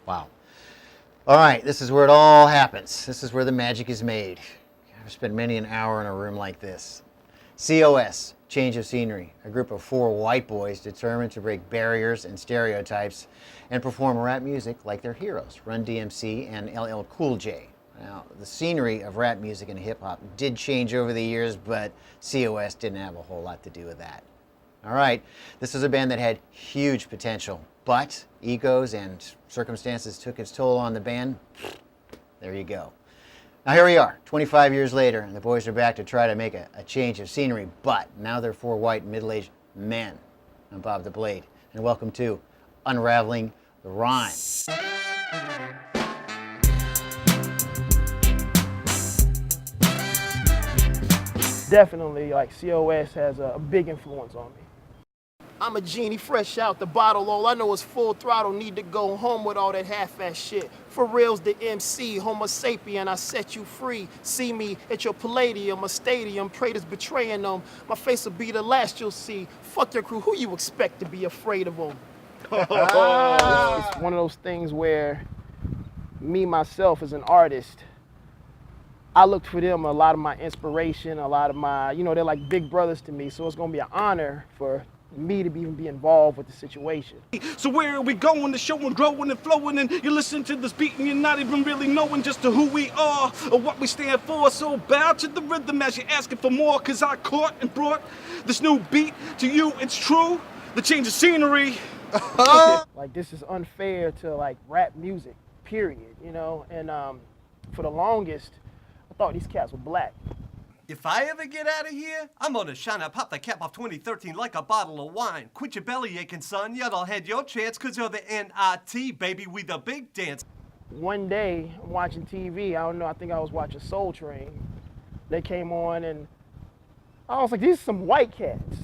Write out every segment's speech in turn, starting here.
Wow. All right, this is where it all happens. This is where the magic is made. I've spent many an hour in a room like this. C.O.S. Change of Scenery, a group of 4 white boys determined to break barriers and stereotypes and perform rap music like their heroes, Run DMC and LL Cool J. Now, the scenery of rap music and hip-hop did change over the years, but C.O.S. didn't have a whole lot to do with that. All right, this is a band that had huge potential, but egos and circumstances took its toll on the band. There you go. Now here we are, 25 years later, and the boys are back to try to make a change of scenery, but now they're 4 white middle-aged men. I'm Bob the Blade, and welcome to Unraveling the Rhyme. Definitely, like, C.O.S. has a big influence on me. I'm a genie fresh out the bottle, all I know is full throttle, need to go home with all that half-ass shit. For real's the MC, homo sapien, I set you free. See me at your palladium, a stadium, traitors betraying them. My face will be the last you'll see. Fuck your crew, who you expect to be afraid of them? It's one of those things where me, myself, as an artist, I looked for them, a lot of my inspiration, a lot of my, they're like big brothers to me, so it's gonna be an honor for me to even be involved with the situation. So where are we going? The show and growing and flowing, and you listen to this beat and you're not even really knowing just to who we are or what we stand for. So bow to the rhythm as you're asking for more, cause I caught and brought this new beat to you. It's true, the change of scenery. Like, this is unfair to like rap music, period, and for the longest, I thought these cats were black. If I ever get out of here, I'm gonna shine and pop the cap off 2013 like a bottle of wine. Quit your belly aching, son. Y'all had your chance, cause you're the NIT, baby. We the big dance. One day, I'm watching TV. I don't know, I think I was watching Soul Train. They came on, and I was like, these are some white cats.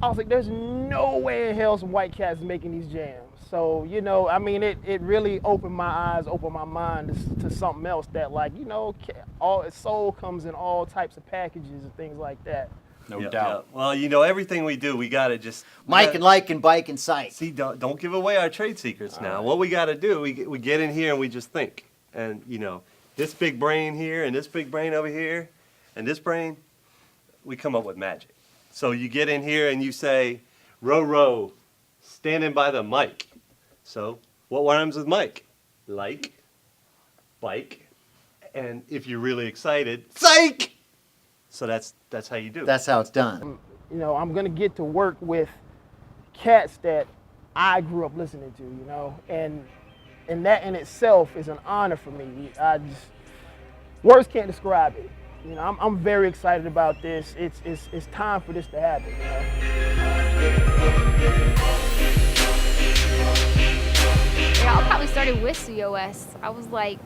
I was like, there's no way in hell some white cats making these jams. So, it really opened my eyes, opened my mind to something else that, all soul comes in all types of packages and things like that. No doubt. Yeah. Well, everything we do, we gotta just... Mike and like and bike and sight. See, don't give away our trade secrets now. What we gotta do, we get in here and we just think. And, this big brain here and this big brain over here and this brain, we come up with magic. So you get in here and you say, row, row, standing by the mic. So what rhymes with Mike? Like, bike, and if you're really excited, psych! So that's how you do it. That's how it's done. I'm gonna get to work with cats that I grew up listening to, and that in itself is an honor for me. Words can't describe it. I'm very excited about this. It's time for this to happen. Yeah, I probably started with C.O.S. I was like,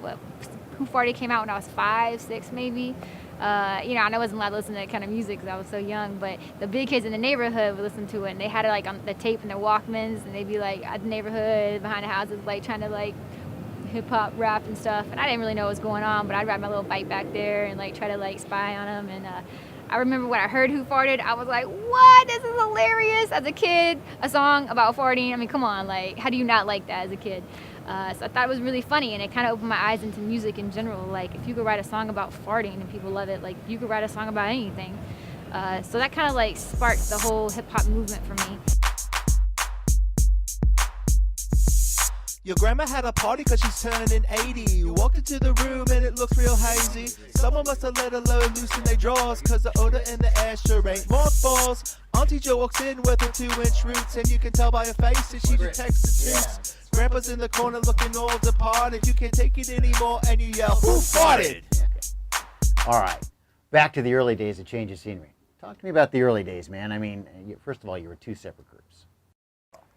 Who Farted came out when I was 5, 6 maybe. I wasn't allowed to listen to that kind of music because I was so young, but the big kids in the neighborhood would listen to it, and they had it like on the tape in their Walkmans, and they'd be like at the neighborhood behind the houses, like trying to like hip hop rap and stuff, and I didn't really know what was going on, but I'd ride my little bike back there and like try to like spy on them. And I remember when I heard Who Farted, I was like, what? This is hilarious. As a kid, a song about farting. I mean, come on, like, how do you not like that as a kid? So I thought it was really funny, and it kind of opened my eyes into music in general. Like, if you could write a song about farting and people love it, like, you could write a song about anything. So that kind of like sparked the whole hip hop movement for me. Your grandma had a party cause she's turning 80. You walked into the room and it looks real hazy. Someone must have let her load loose in their drawers, cause the odor in the air sure ain't mothballs. Auntie Jo walks in with her 2-inch roots, and you can tell by her face that she detects the truth. Grandpa's in the corner looking all departed. You can't take it anymore and you yell, who farted? All right, back to the early days of Change of Scenery. Talk to me about the early days, man. I mean, first of all, you were 2 separate groups.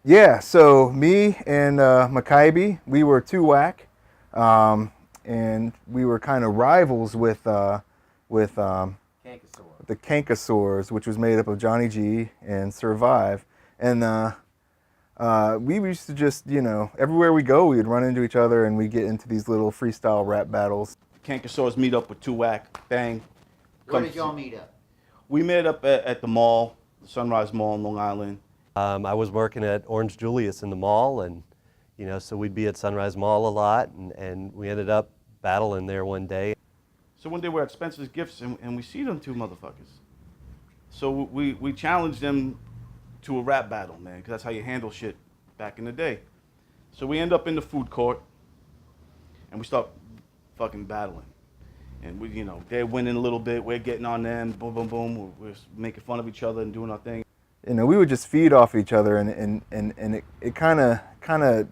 Yeah, so me and Makaibi, we were 2 whack, and we were kind of rivals with the Kankasaurs, which was made up of Johnny G and Survive. And we used to just, everywhere we go, we would run into each other and we'd get into these little freestyle rap battles. Kankasaurs meet up with 2 whack, bang. Where did y'all meet up? We met up at the mall, the Sunrise Mall in Long Island. I was working at Orange Julius in the mall, and You know, so we'd be at Sunrise Mall a lot, and we ended up battling there one day. So one day we're at Spencer's Gifts and we see them two motherfuckers. So we challenged them to a rap battle, man, because that's how you handle shit back in the day. So we end up in the food court and we start fucking battling. And we, you know, they're winning a little bit, we're getting on them, boom, boom, boom, we're making fun of each other and doing our thing. You know, we would just feed off each other, and it kind of,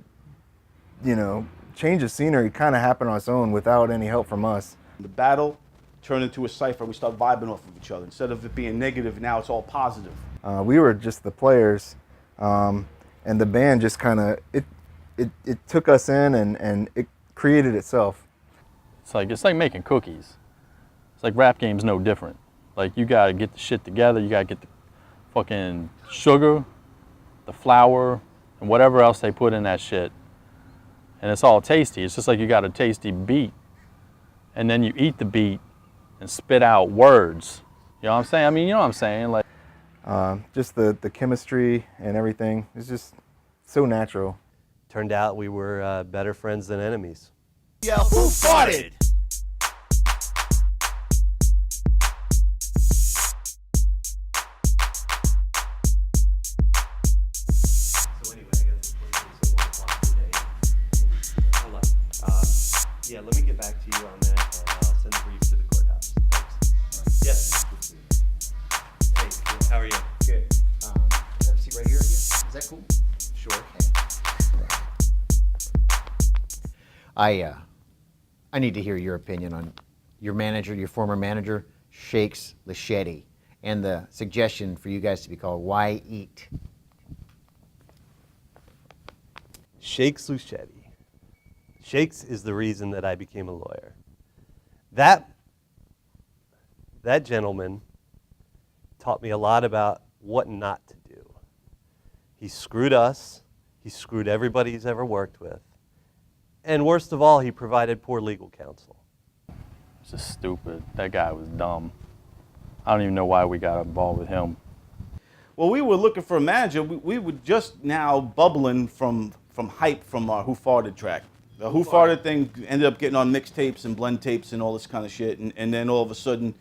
you know, change of scenery kind of happened on its own without any help from us. The battle turned into a cipher. We start vibing off of each other. Instead of it being negative, now it's all positive. We were just the players, and the band just kind of, it took us in and it created itself. It's like making cookies. It's like rap game's no different. Like, you gotta get the shit together, you gotta get the fucking sugar, the flour, and whatever else they put in that shit. And it's all tasty. It's just like you got a tasty beat, and then you eat the beat and spit out words. You know what I'm saying? I mean, you know what I'm saying? Like, just the chemistry and everything is just so natural. Turned out we were better friends than enemies. Yo, who farted? So anyway, I got this place at 1 o'clock today. Hold on. Yeah, let me get back to you on that, and I'll send the briefs to the courthouse. Thanks. Yes. Hey, how are you? Good. Have a seat right here again. Is that cool? Sure. I need to hear your opinion on your manager, your former manager, Shakes Lechetti, and the suggestion for you guys to be called Why Eat? Shakes Luchetti. Shakes is the reason that I became a lawyer. That gentleman taught me a lot about what not to do. He screwed us. He screwed everybody he's ever worked with. And worst of all, he provided poor legal counsel. it's just stupid. That guy was dumb. I don't even know why we got involved with him. Well, we were looking for a manager. We were just now bubbling from hype from our Who Farted track. The Who Farted thing ended up getting on mixtapes and blend tapes and all this kind of shit. And then all of a sudden,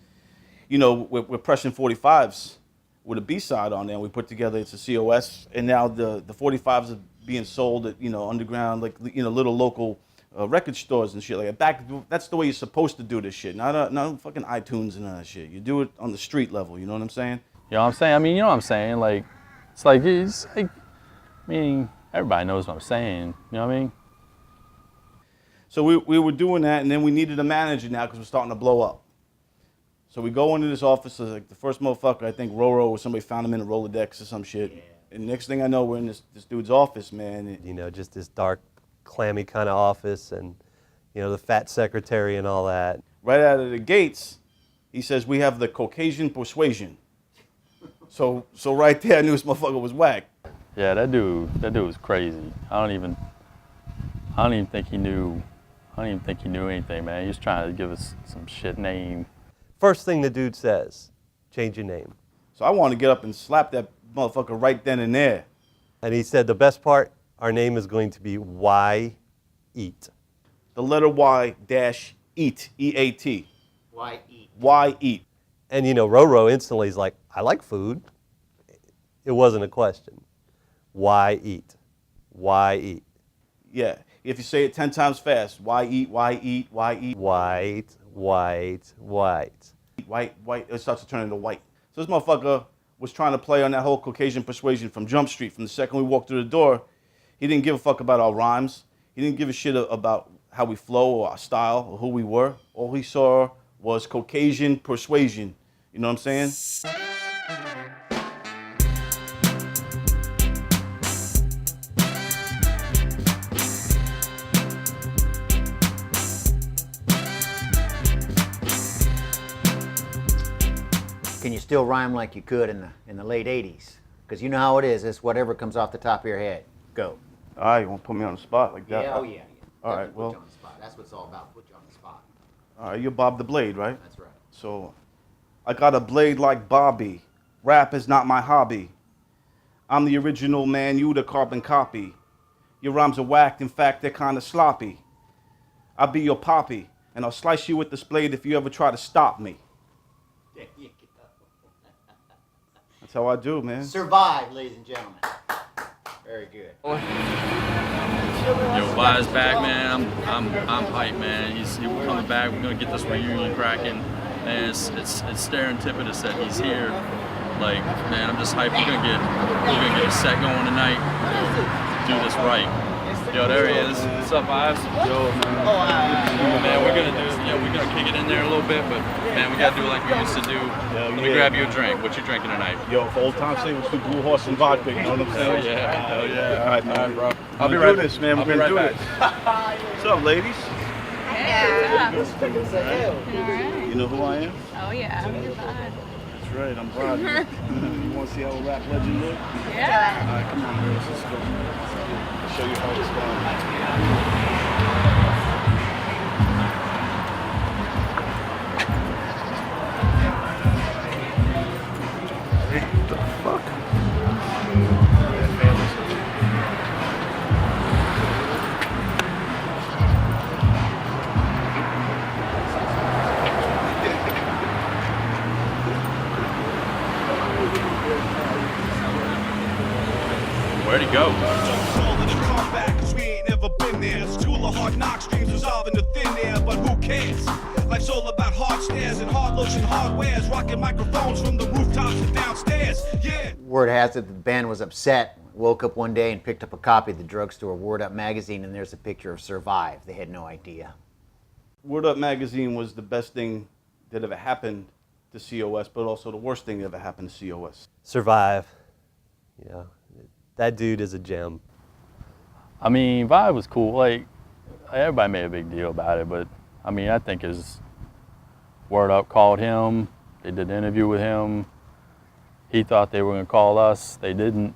you know, we're pressing 45s with a B-side on there. And we put together It's a C.O.S. And now the 45s are being sold at, you know, underground, like, you know, little local record stores and shit like that. That's the way you're supposed to do this shit. Not fucking iTunes and all that shit. You do it on the street level, you know what I'm saying? You know what I'm saying? I mean, you know what I'm saying? Like, it's like, I mean, everybody knows what I'm saying. You know what I mean? So we were doing that, and then we needed a manager now because we're starting to blow up. So we go into this office, like the first motherfucker, I think Roro or somebody found him in a Rolodex or some shit. Yeah. And next thing I know, we're in this dude's office, man. You know, just this dark, clammy kind of office, and, you know, the fat secretary and all that. Right out of the gates, he says, "We have the Caucasian persuasion." So right there, I knew this motherfucker was whack. Yeah, that dude was crazy. I don't even think he knew anything, man. He was trying to give us some shit name. First thing the dude says, change your name. So I wanted to get up and slap that motherfucker right then and there. And he said, the best part, our name is going to be Why Eat. The letter Y dash eat, E-A-T. Why eat? Why eat? And, you know, Roro instantly is like, I like food. It wasn't a question. Why eat? Why eat? Yeah, if you say it 10 times fast, why eat, why eat, why eat? White, white, white. White, it starts to turn into white. So this motherfucker was trying to play on that whole Caucasian persuasion from Jump Street. From the second we walked through the door, he didn't give a fuck about our rhymes. He didn't give a shit about how we flow or our style or who we were. All he saw was Caucasian persuasion. You know what I'm saying? Can you still rhyme like you could in the late 80s? Because you know how it is. It's whatever comes off the top of your head. Go. All right, you want to put me on the spot like that? Yeah, oh yeah. All right, Definitely well. put you on the spot. That's what it's all about. Put you on the spot. All right, you're Bob the Blade, right? That's right. So, I got a blade like Bobby. Rap is not my hobby. I'm the original man, you the carbon copy. Your rhymes are whacked, in fact, they're kind of sloppy. I'll be your poppy, and I'll slice you with this blade if you ever try to stop me. There you go. That's how I do, man. Survive, ladies and gentlemen. Very good. Yo, Vi's back, man. I'm hyped, man. He's coming back. We're gonna get this reunion cracking, and it's serendipitous that he's here. Like, man, I'm just hyped. We're gonna get a set going tonight. Do this right. Yo, there he is. What's up, Vibes? Yo, man. Man, we're gonna kick it in there a little bit, but man, we gotta do like we used to do. Let me grab you a drink. What you drinking tonight? Yo, for old time's sake, let's do Blue Horse and vodka. You know what I'm saying? Hell yeah. All right, man. bro. I'll be right back. This, man. We're gonna do back. this. What's up, ladies? Yeah. You know who I am? Oh yeah. You're fine. That's right. I'm Brad. You want to see how a rap legend look? Yeah. All right, come on, girls. Let's go. I'll show you how it's done. Where'd he go? We ain't never been there. School of hard knocks, dreams resolving to thin air, but who cares? Life's all about hard stairs and hard lotion hardwares, rocking microphones from the rooftops to downstairs. Yeah. Word has it the band was upset, woke up one day and picked up a copy of the drugstore Word Up magazine, and there's a picture of Survive. They had no idea. Word Up magazine was the best thing that ever happened to C.O.S., but also the worst thing that ever happened to C.O.S. Survive. You know, that dude is a gem. I mean, Vibe was cool. Like, everybody made a big deal about it, but I mean, I think his Word Up called him. They did an interview with him. He thought they were going to call us. They didn't.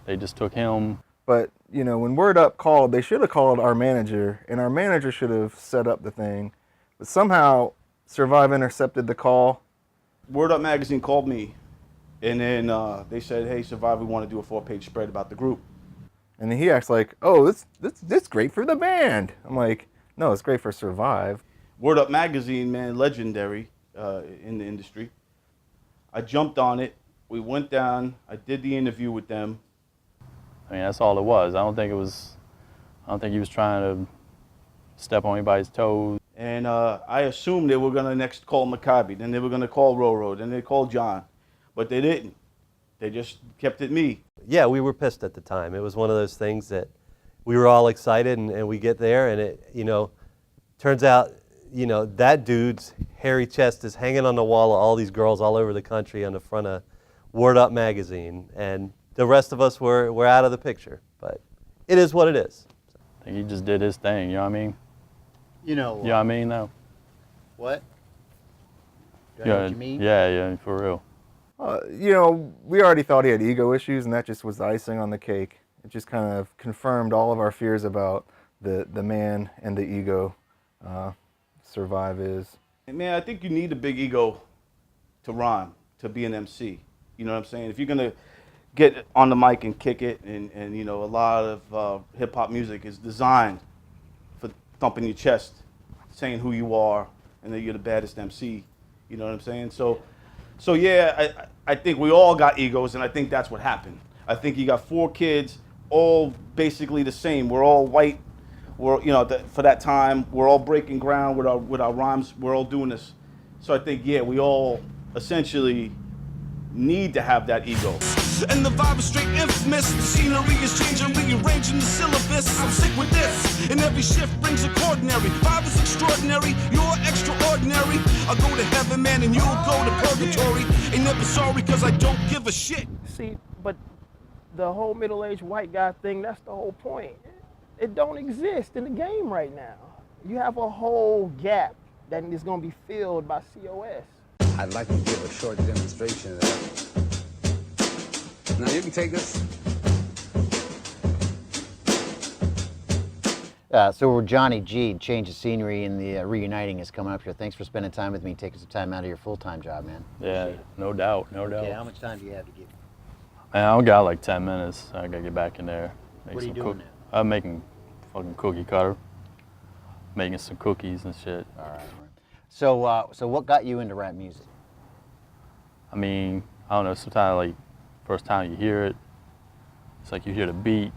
They just took him. But, you know, when Word Up called, they should have called our manager, and our manager should have set up the thing. But somehow, Survive intercepted the call. Word Up magazine called me, and then they said, hey, Survive, we want to do a 4-page spread about the group. And he acts like, oh, this great for the band. I'm like, no, it's great for Survive. Word Up magazine, man, legendary in the industry. I jumped on it. We went down. I did the interview with them. I mean, that's all it was. I don't think he was trying to step on anybody's toes. And I assumed they were going to next call Maccabi. Then they were going to call Roro. Then they called John. But they didn't. They just kept it me. Yeah, we were pissed at the time. It was one of those things that we were all excited, and we get there, and it, you know, turns out, you know, that dude's hairy chest is hanging on the wall of all these girls all over the country on the front of Word Up magazine, and the rest of us were out of the picture. But it is what it is. I think he just did his thing, you know what I mean? You know. You know what I mean, though? What? Do I know what you mean? Yeah, for real. You know, we already thought he had ego issues, and that just was the icing on the cake. It just kind of confirmed all of our fears about the man and the ego Survive is. Man, I think you need a big ego to rhyme, to be an MC. You know what I'm saying? If you're going to get on the mic and kick it, and you know, a lot of hip-hop music is designed for thumping your chest, saying who you are, and that you're the baddest MC. You know what I'm saying? So yeah, I think we all got egos, and I think that's what happened. I think you got 4 kids, all basically the same. We're all white. We're, you know, for that time, we're all breaking ground with our rhymes. We're all doing this. So I think, yeah, we all essentially need to have that ego. And the vibe is straight infamous. The scenery is changing, rearranging the syllabus. I'm sick with this, and every shift brings a coordinary. Vibe is extraordinary, you're extraordinary. I'll go to heaven, man, and you'll go to purgatory. Ain't never sorry, cause I don't give a shit. See, but the whole middle-aged white guy thing, that's the whole point. It don't exist in the game right now. You have a whole gap that is going to be filled by C.O.S. I'd like to give a short demonstration of that. Now you can take this. So we're Johnny G. Change of scenery, and the reuniting is coming up here. Thanks for spending time with me, taking some time out of your full-time job, man. Yeah, no doubt, no doubt. Okay, how much time do you have to give? Man, I only got like 10 minutes. I gotta get back in there. What are you doing now? I'm making fucking cookie cutter, making some cookies and shit. All right. So what got you into rap music? I mean, I don't know, sometimes like first time you hear it, it's like you hear the beat,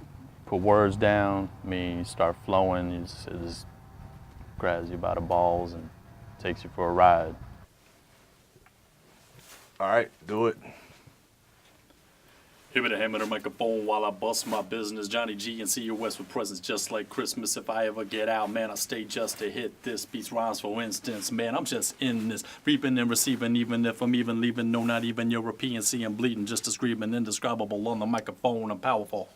put words down, I mean, you start flowing, it just grabs you by the balls and takes you for a ride. All right, do it. Hit me the hammer the microphone while I bust my business. Johnny G and C.O.S with presents just like Christmas. If I ever get out, man, I stay just to hit this. Beats rhymes, for instance, man, I'm just in this. Reaping and receiving, even if I'm even leaving. No, not even European, see I'm bleeding. Just a screaming, indescribable on the microphone. I'm powerful.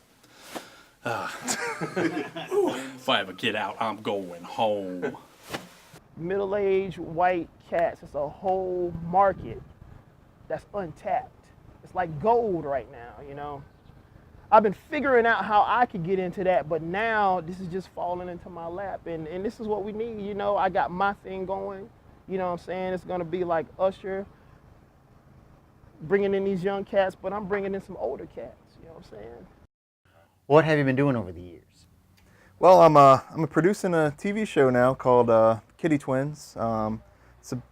If I ever get out, I'm going home. Middle-aged white cats, it's a whole market that's untapped. It's like gold right now, you know. I've been figuring out how I could get into that, but now this is just falling into my lap, and this is what we need, you know. I got my thing going, you know what I'm saying? It's gonna be like Usher, bringing in these young cats, but I'm bringing in some older cats, you know what I'm saying? What have you been doing over the years? Well, I'm producing a TV show now called Kitty Twins. It's an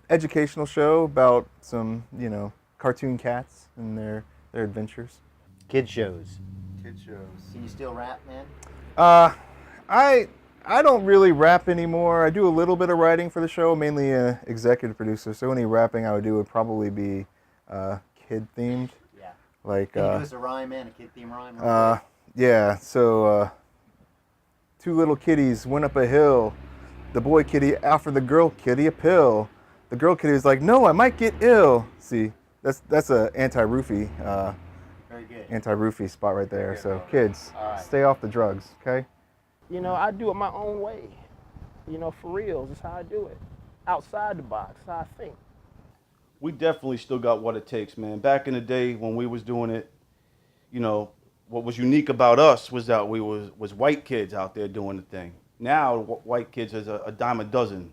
educational show about some, you know, cartoon cats and their adventures. Kid shows. Kid shows. Can you still rap, man? I don't really rap anymore. I do a little bit of writing for the show, mainly executive producer. So any rapping I would do would probably be kid themed. Yeah. Like Can you give us a rhyme, man? A kid theme rhyme? yeah. So two little kitties went up a hill. The boy kitty offered the girl kitty a pill. The girl kitty was like, "No, I might get ill." See, that's a anti-roofie. Very good. Anti-roofie spot right there. So kids, stay off the drugs, okay? You know, I do it my own way. You know, for real, that's how I do it. Outside the box, that's how I think. We definitely still got what it takes, man. Back in the day when we was doing it, you know, what was unique about us was that we was white kids out there doing the thing. Now, white kids is a dime a dozen,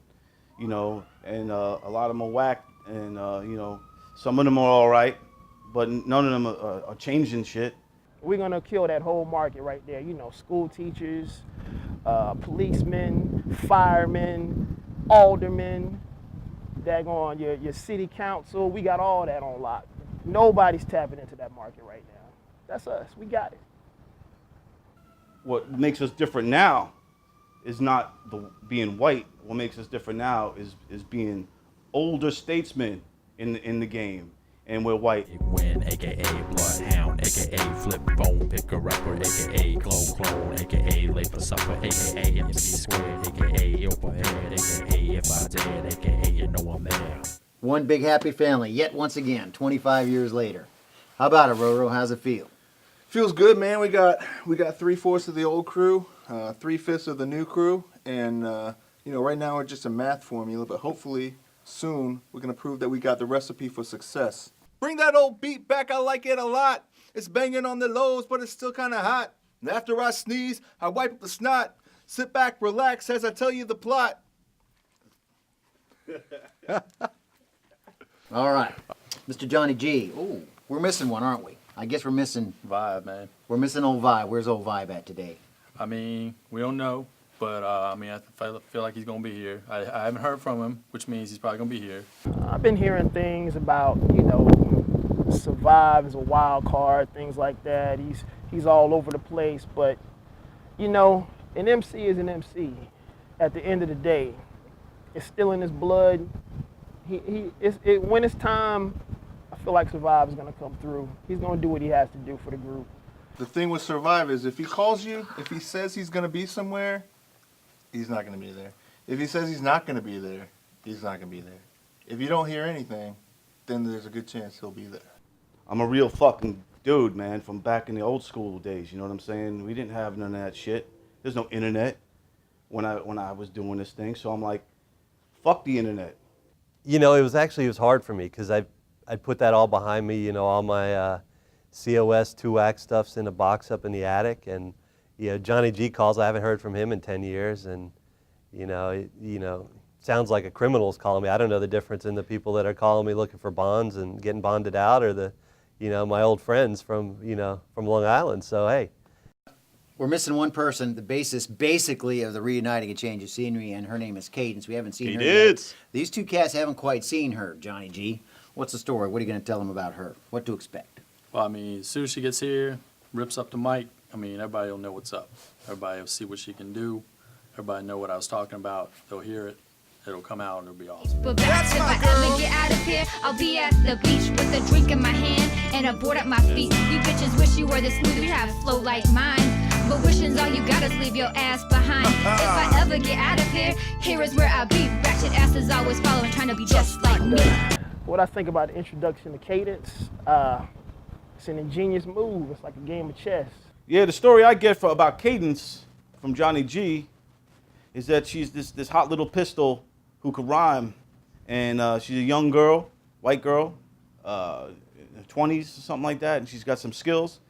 you know, and a lot of them are whack, and, you know, some of them are all right, but none of them are changing shit. We're gonna kill that whole market right there. You know, school teachers, policemen, firemen, aldermen, daggone your city council. We got all that on lock. Nobody's tapping into that market right now. That's us. We got it. What makes us different now is not being white. What makes us different now is being older statesmen in the game, and we're white. Win, aka Bloodhound, aka Flip Phone Picker Upper, aka Clone, aka Late for Supper, aka MC Squared, aka Overhead, aka If I Did, aka You Know I'm There. One big happy family, yet once again, 25 years later. How about it, Roro? How's it feel? Feels good, man. We got 3/4 of the old crew, 3/5 of the new crew, and you know, right now we're just a math formula, but hopefully soon we're gonna prove that we got the recipe for success. Bring that old beat back, I like it a lot. It's banging on the lows, but it's still kinda hot. And after I sneeze, I wipe up the snot. Sit back, relax as I tell you the plot. All right. Mr. Johnny G. Ooh, we're missing one, aren't we? I guess we're missing Vibe, man. We're missing old Vibe. Where's old Vibe at today? I mean, we don't know, but I mean, I feel like he's gonna be here. I haven't heard from him, which means he's probably gonna be here. I've been hearing things about, you know, Survive is a wild card, things like that. He's all over the place, but you know, an MC is an MC. At the end of the day, it's still in his blood. When it's time, I feel like Survive is gonna come through. He's gonna do what he has to do for the group. The thing with Survive is if he calls you, if he says he's gonna be somewhere, he's not gonna be there. If he says he's not gonna be there, he's not gonna be there. If you don't hear anything, then there's a good chance he'll be there. I'm a real fucking dude, man, from back in the old school days, you know what I'm saying? We didn't have none of that shit. There's no internet when I was doing this thing, so I'm like, fuck the internet. You know, it was hard for me because I put that all behind me, you know, all my C.O.S. 2-act stuff's in a box up in the attic, and you know, Johnny G calls, I haven't heard from him in 10 years, and you know, sounds like a criminal's calling me. I don't know the difference in the people that are calling me looking for bonds and getting bonded out, or the, you know, my old friends from, you know, from Long Island. So hey. We're missing one person, the bassist, basically, of the Reuniting a Change of Scenery, and her name is Cadence. We haven't seen her yet. These two cats haven't quite seen her, Johnny G. What's the story? What are you going to tell them about her? What to expect? Well, I mean, as soon as she gets here, rips up the mic, I mean, everybody will know what's up. Everybody will see what she can do. Everybody know what I was talking about. They'll hear it. It'll come out and it'll be awesome. But back if I ever get out of here, I'll be at the beach with a drink in my hand and a board at my feet. You bitches wish you were this smooth, you have flow like mine. But wishing's all you got is leave your ass behind. If I ever get out of here is where I'll be. Ratchet asses always following, trying to be just like me. What I think about the introduction to Cadence, it's an ingenious move. It's like a game of chess. Yeah, the story I get about Cadence from Johnny G is that she's this hot little pistol who could rhyme, and she's a young girl, white girl, in her 20s, something like that, and she's got some skills.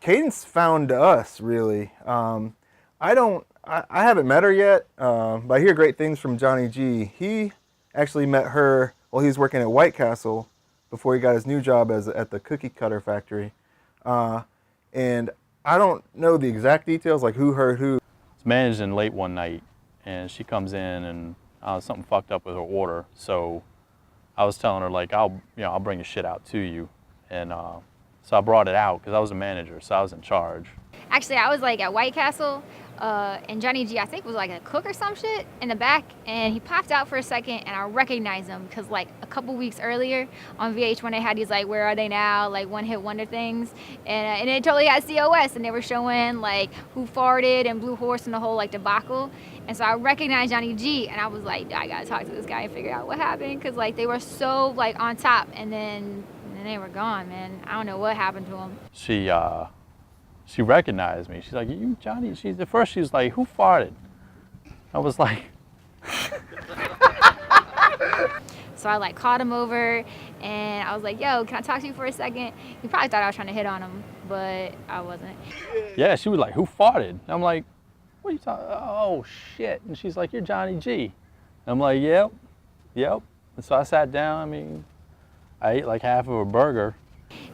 Cadence found us, really. I haven't met her yet, but I hear great things from Johnny G. He actually met her while he was working at White Castle before he got his new job at the cookie cutter factory. And I don't know the exact details, like who heard who. It's managing late one night, and she comes in and something fucked up with her order. So I was telling her, like, I'll bring the shit out to you. And so I brought it out because I was a manager, so I was in charge. Actually, I was like at White Castle, and Johnny G, I think, was like a cook or some shit in the back, and he popped out for a second, and I recognized him because like a couple weeks earlier on VH1 they had these like Where Are They Now, like one-hit wonder things, and it totally had C.O.S, and they were showing like Who Farted and Blue Horse and the whole like debacle, and so I recognized Johnny G, and I was like, I gotta talk to this guy and figure out what happened, because like they were so like on top, and then they were gone, man. I don't know what happened to them. She recognized me. She's like, "You, Johnny?" At first she was like, "Who farted?" I was like, So I like called him over, and I was like, "Yo, can I talk to you for a second?" He probably thought I was trying to hit on him, but I wasn't. yeah. She was like, "Who farted?" I'm like, "What are you talking? Oh shit!" And she's like, "You're Johnny G." I'm like, "Yep." And so I sat down. I mean, I ate like half of a burger.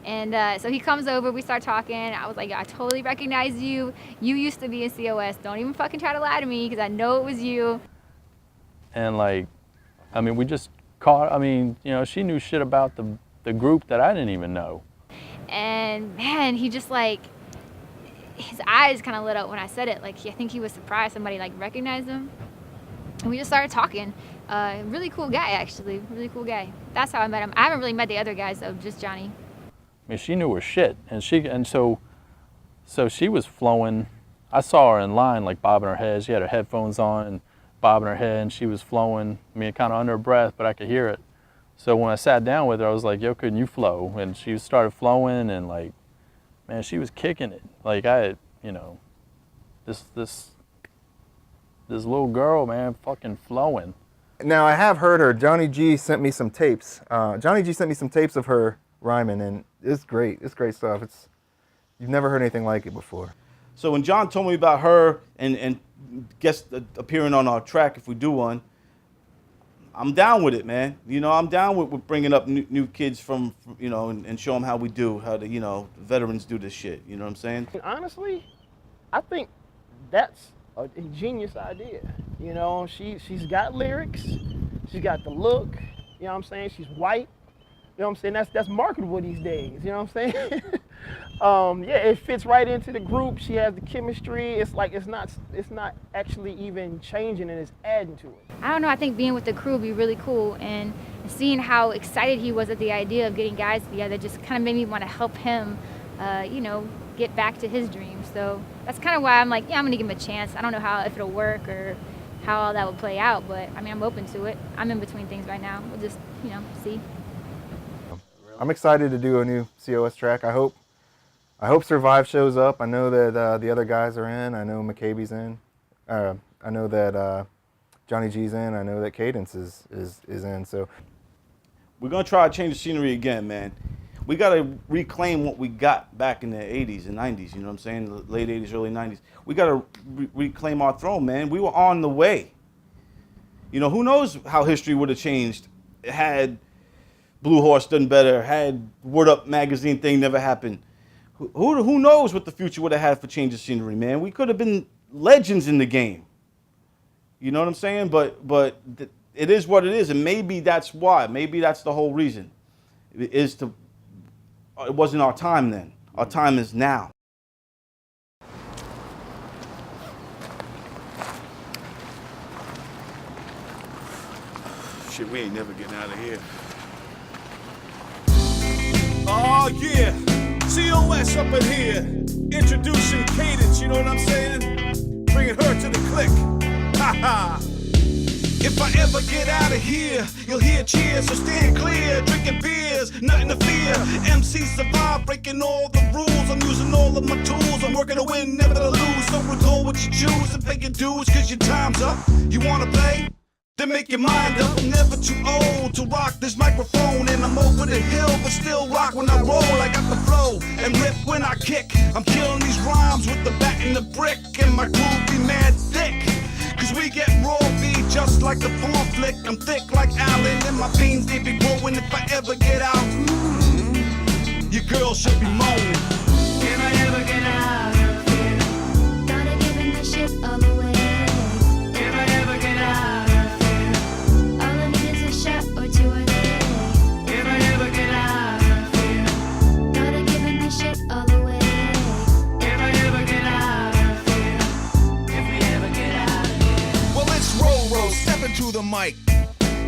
And so he comes over, we start talking. I was like, I totally recognize you. You used to be in C.O.S. Don't even fucking try to lie to me, because I know it was you. And like, I mean, we just caught, I mean, she knew shit about the group that I didn't even know. And man, he just like, his eyes kind of lit up when I said it. Like, I think he was surprised somebody like recognized him. And we just started talking. Really cool guy, actually, really cool guy. That's how I met him. I haven't really met the other guys though, just Johnny. I mean, she knew her shit, and so she was flowing. I saw her in line, like bobbing her head. She had her headphones on and bobbing her head, and she was flowing. I mean, kind of under her breath, but I could hear it. So when I sat down with her, I was like, "Yo, couldn't you flow?" And she started flowing, and like, man, she was kicking it. Like this little girl, man, fucking flowing. Now I have heard her. Johnny G sent me some tapes. Johnny G sent me some tapes of her rhyming, and it's great. It's great stuff. You've never heard anything like it before. So when John told me about her and guest appearing on our track, if we do one, I'm down with it, man. I'm down with bringing up new kids from and show them how we do, how the veterans do this shit. You know what I'm saying? Honestly, I think that's a genius idea. She's got lyrics, she's got the look. You know what I'm saying? She's white. You know what I'm saying? That's marketable these days. You know what I'm saying? Yeah, it fits right into the group. She has the chemistry. It's like it's not actually even changing, and it's adding to it. I don't know. I think being with the crew would be really cool, and seeing how excited he was at the idea of getting guys together just kind of made me want to help him, get back to his dreams. So that's kind of why I'm like, yeah, I'm gonna give him a chance. I don't know if it'll work or how all that will play out, but I mean, I'm open to it. I'm in between things right now. We'll just, see. I'm excited to do a new C.O.S. track. I hope Survive shows up. I know that the other guys are in. I know McCabe's in. I know that Johnny G's in. I know that Cadence is in. So we're gonna try to change the scenery again, man. We gotta reclaim what we got back in the 80s and 90s. You know what I'm saying? The late 80s, early 90s. We gotta reclaim our throne, man. We were on the way. Who knows how history would have changed had Blue Horse done better, had Word Up magazine thing never happened. Who knows what the future would have had for Change of Scenery, man? We could have been legends in the game. You know what I'm saying? But it is what it is, and maybe that's why. Maybe that's the whole reason. It wasn't our time then. Our time is now. Shit, we ain't never getting out of here. Oh yeah, C.O.S. up in here, introducing Cadence, you know what I'm saying? Bringing her to the click, ha ha. If I ever get out of here, you'll hear cheers, so stand clear, drinking beers, nothing to fear. MC survive, breaking all the rules, I'm using all of my tools, I'm working to win, never to lose, so recall what you choose and pay your dues, cause your time's up. You wanna play? Then make your mind up, I'm never too old to rock this microphone. And I'm over the hill, but still rock when I roll. I got the flow and rip when I kick. I'm killing these rhymes with the bat and the brick. And my groove be mad thick, cause we get raw beat just like the porn flick. I'm thick like Allen and my pains they be growing. If I ever get out, your girl should be moaning. If I ever get out of here, gotta giving this shit all away. If I ever get out, to the mic.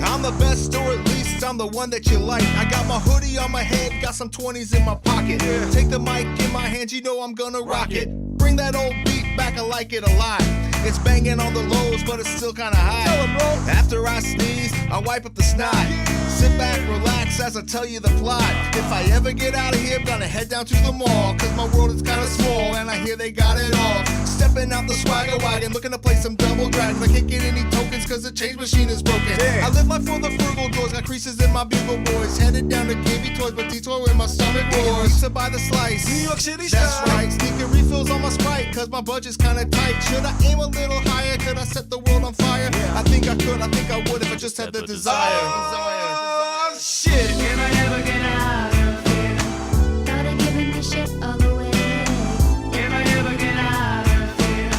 I'm the best, or at least I'm the one that you like. I got my hoodie on my head, got some 20s in my pocket. Take the mic in my hands, you know I'm gonna rock it. Bring that old beat back, I like it a lot. It's banging on the lows, but it's still kinda high. After I sneeze, I wipe up the snot. Sit back, relax as I tell you the plot. If I ever get out of here, I'm gonna head down to the mall, cause my world is kinda small and I hear they got it all. Stepping out the swagger wagon, looking to play some double dragons. I can't get any tokens cause the change machine is broken. I live life for the frugal doors, got creases in my bugle boys. Headed down to KB Toys, but detour in my stomach roars. Pizza by the slice, New York City style. That's right, sneaking refills on my Sprite, cause my budget's kinda tight. Should I aim a little higher? Could I set the world on fire? I think I could, I think I would if I just had the desire. Oh, shit. If I ever get out of here, gotta giving this shit all away. If I ever get out of here,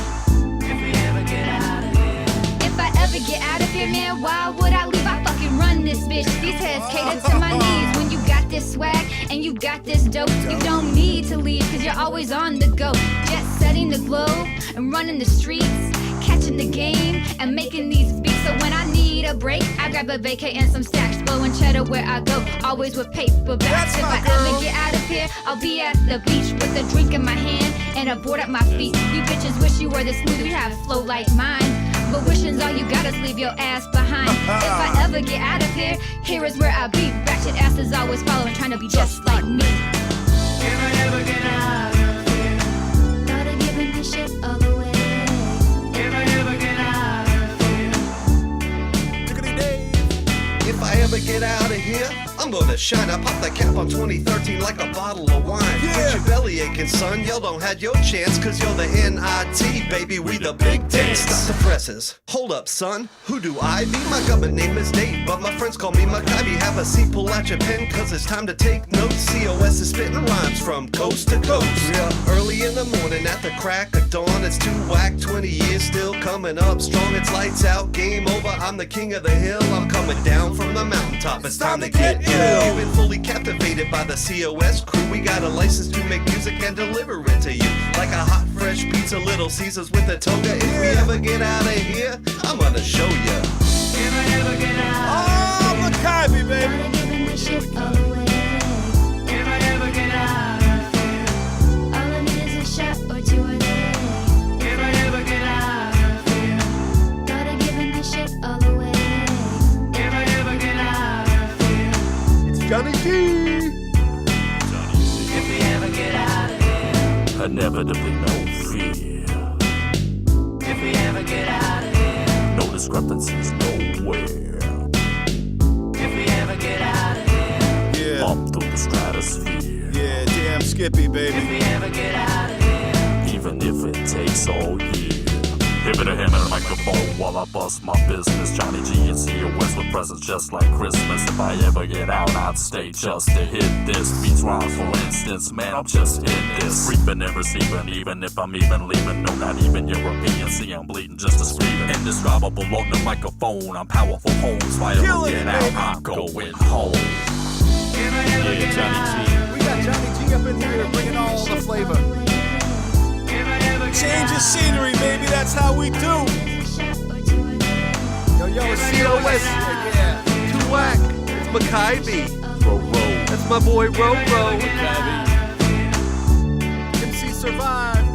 if we ever get out of here. If I ever get out of here, man, why would I leave? I fucking run this bitch. These heads cater to my knees. When you got this swag and you got this dope, you don't need to leave, cause you're always on the go. Jet setting the globe and running the streets, catching the game and making these beats. So when I need a break, I grab a vacay and some stacks, blowing cheddar where I go, always with paperbacks. If I ever get out of here, I'll be at the beach with a drink in my hand and a board at my feet. You bitches wish you were this smooth, you have flow like mine, but wishing's all you got is leave your ass behind. If I ever get out of here, here is where I'll be. Ratchet asses always following, trying to be just like me. If I ever get out of here, gotta giving this shit all away. If I ever get out of here, if I ever get out of here, I'm gonna shine. I pop the cap on 2013 like a bottle of wine. Quit your belly aching, son. Y'all don't have your chance, cause you're the NIT, baby. We the big dance. Stop the presses. Hold up, son. Who do I be? My government name is Dave, but my friends call me MacGyver. Have a seat, pull out your pen, cause it's time to take notes. C.O.S. is spitting rhymes from coast to coast. Early in the morning at the crack of dawn. It's too whack, 20 years still coming up strong. It's lights out, game over. I'm the king of the hill. I'm coming down from the mountaintop. It's time to get ill. You've been fully captivated by the C.O.S. crew. We got a license to make music and deliver it to you like a hot, fresh pizza, Little Caesars with a toga. If we ever get out of here, I'm gonna show ya. if I ever get out, Oh, MacGyver, baby. gotta giving this shit all away. If I ever get out of here, all I need is a shot or two a day. If I ever get out of here, gotta giving this shit all away. If I ever get out of here, It's Johnny G. if we ever get out of here, Inevitably no fear, if we ever get out of here, no discrepancies nowhere. if we ever get out of here, Yeah, Up through the stratosphere, yeah, damn Skippy, if baby. we ever get out of here, even if it takes all year. Give it a hand and a microphone while I bust my business. Johnny G and C.O.S. with presents just like Christmas. If I ever get out, I'd stay just to hit this. Beats rhymes, for instance, man, I'm just in this. Reaping and receiving, even if I'm even leaving. No, not even European. See, I'm bleeding just to screaming. Indescribable on the microphone. I'm powerful homes. If I ever get out, I'm going home. Yeah, Johnny G. We got Johnny G up in here bringing all the flavor. Change of scenery, baby, that's how we do. Yo, it's C.O.S. Yeah. Tuac, it's Maccabi. Ro-Ro. That's my boy Ro-Ro. MC Survive.